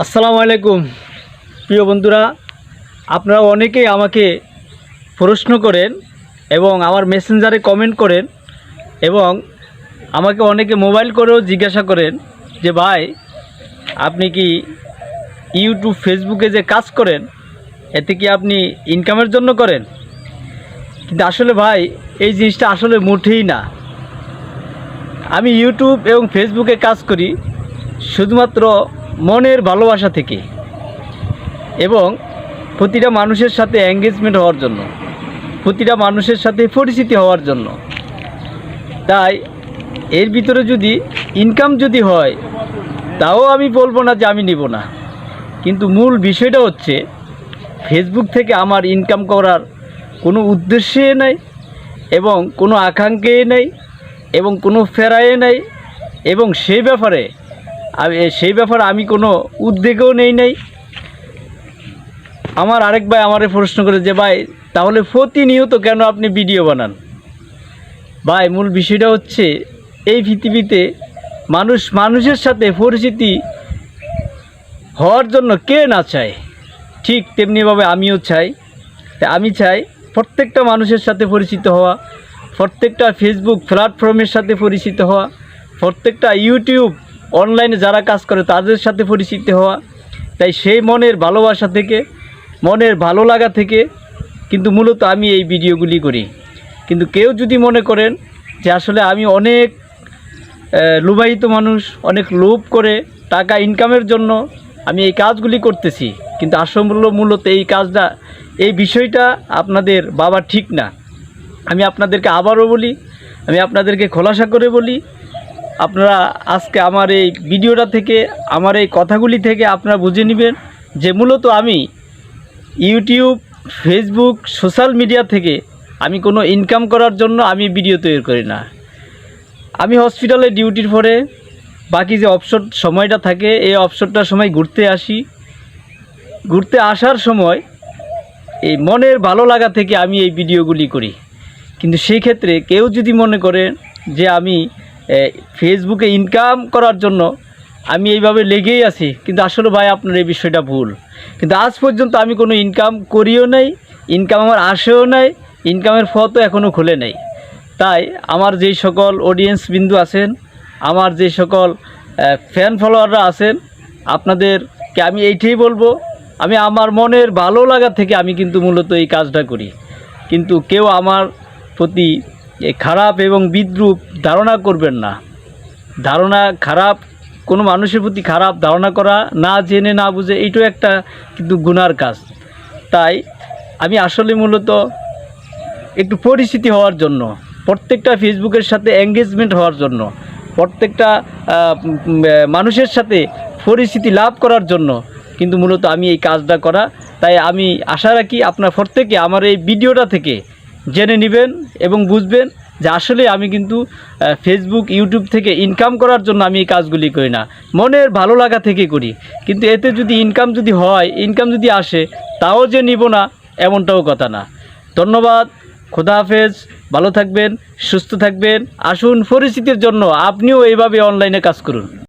আসসালামু আলাইকুম প্রিয় বন্ধুরা, আপনারা অনেকেই আমাকে প্রশ্ন করেন এবং আমার মেসেঞ্জারে কমেন্ট করেন এবং আমাকে অনেকে মোবাইল করেও জিজ্ঞাসা করেন যে ভাই আপনি কি ইউটিউব ফেসবুকে যে কাজ করেন এতে কি আপনি ইনকামের জন্য করেন? কিন্তু আসলে ভাই এই জিনিসটা আসলে মোটেই না। আমি ইউটিউব এবং ফেসবুকে কাজ করি শুধুমাত্র মনের ভালোবাসা থেকে এবং প্রতিটা মানুষের সাথে এঙ্গেজমেন্ট হওয়ার জন্য, প্রতিটা মানুষের সাথে পরিচিতি হওয়ার জন্য। তাই এর ভিতরে যদি ইনকাম যদি হয় তাও আমি বলবো না যে আমি নিব না, কিন্তু মূল বিষয়টা হচ্ছে ফেসবুক থেকে আমার ইনকাম করার কোনো উদ্দেশ্যে নেই এবং কোনো আকাঙ্ক্ষে নেই এবং কোনো ফেরায়ে নেই এবং সেই ব্যাপারে আমি কোনো উদ্যোগও নেই। আমার আরেক ভাই আমারে প্রশ্ন করে যে ভাই তাহলে প্রতিনিয়ত কেন আপনি ভিডিও বানান? ভাই মূল বিষয়টা হচ্ছে এই পৃথিবীতে মানুষের সাথে পরিচিতি হওয়ার জন্য কে না চায়, ঠিক তেমনিভাবে আমিও চাই। আমি চাই প্রত্যেকটা মানুষের সাথে পরিচিত হওয়া, প্রত্যেকটা ফেসবুক প্ল্যাটফর্মের সাথে পরিচিত হওয়া, প্রত্যেকটা ইউটিউব অনলাইনে যারা কাজ করে তাদের সাথে পরিচিত হওয়া। তাই সেই মনের ভালোবাসা থেকে, মনের ভালো লাগা থেকে কিন্তু মূলত আমি এই ভিডিওগুলি করি। কিন্তু কেউ যদি মনে করেন যে আসলে আমি অনেক লোভায়িত মানুষ, অনেক লোভ করে টাকা ইনকামের জন্য আমি এই কাজগুলি করতেছি, কিন্তু আসলে মূলত এই বিষয়টা আপনাদের ভাবা ঠিক না। আমি আপনাদেরকে আবারও বলি, আমি আপনাদেরকে খোলাসা করে বলি, আপনারা আজকে আমার এই ভিডিওটা থেকে, আমার এই কথাগুলি থেকে আপনারা বুঝে নেবেন যে মূলত আমি ইউটিউব, ফেসবুক, সোশ্যাল মিডিয়া থেকে আমি কোনো ইনকাম করার জন্য আমি ভিডিও তৈরি করি না। আমি হসপিটালে ডিউটির পরে বাকি যে অবসর সময়টা থাকে এই অবসরটার সময় ঘুরতে আসি। ঘুরতে আসার সময় এই মনের ভালো লাগা থেকে আমি এই ভিডিওগুলি করি। কিন্তু সেই ক্ষেত্রে কেউ যদি মনে করেন যে আমি ফেসবুকে ইনকাম করার জন্য আমি এইভাবে লেগেই আছি, কিন্তু আসলে ভাই আপনার এই বিষয়টা ভুল। কিন্তু আজ পর্যন্ত আমি কোনো ইনকাম করিও নাই, ইনকাম আমার আসেও নাই, ইনকামের পথও এখনও খুলে নেই। তাই আমার যেই সকল অডিয়েন্স বিন্দু আছেন, আমার যে সকল ফ্যান ফলোয়াররা আছেন, আপনাদেরকে আমি এইটাই বলবো, আমি আমার মনের ভালো লাগা থেকে আমি কিন্তু মূলত এই কাজটা করি। কিন্তু কেউ আমার প্রতি খারাপ এবং বিদ্রূপ ধারণা করবেন না। খারাপ কোনো মানুষের প্রতি খারাপ ধারণা করা, না জেনে না বুঝে, এইটাও একটা কিন্তু গুনার কাজ। তাই আমি আসলে মূলত একটু পরিচিতি হওয়ার জন্য, প্রত্যেকটা ফেসবুকের সাথে এঙ্গেজমেন্ট হওয়ার জন্য, প্রত্যেকটা মানুষের সাথে পরিচিতি লাভ করার জন্য কিন্তু মূলত আমি এই কাজটা করা। তাই আমি আশা রাখি আপনার প্রত্যেকে আমার এই ভিডিওটা থেকে জেনে নেবেন এবং বুঝবেন যে আসলে আমি কিন্তু ফেসবুক, ইউটিউব থেকে ইনকাম করার জন্য আমি এই কাজগুলি করি না, মনের ভালো লাগা থেকে করি। কিন্তু এতে যদি ইনকাম যদি হয়, ইনকাম যদি আসে, তাও যে নিব না এমনটাও কথা না। ধন্যবাদ, খোদা হাফেজ, ভালো থাকবেন, সুস্থ থাকবেন। আসুন পরিচিতির জন্য আপনিও এইভাবে অনলাইনে কাজ করুন।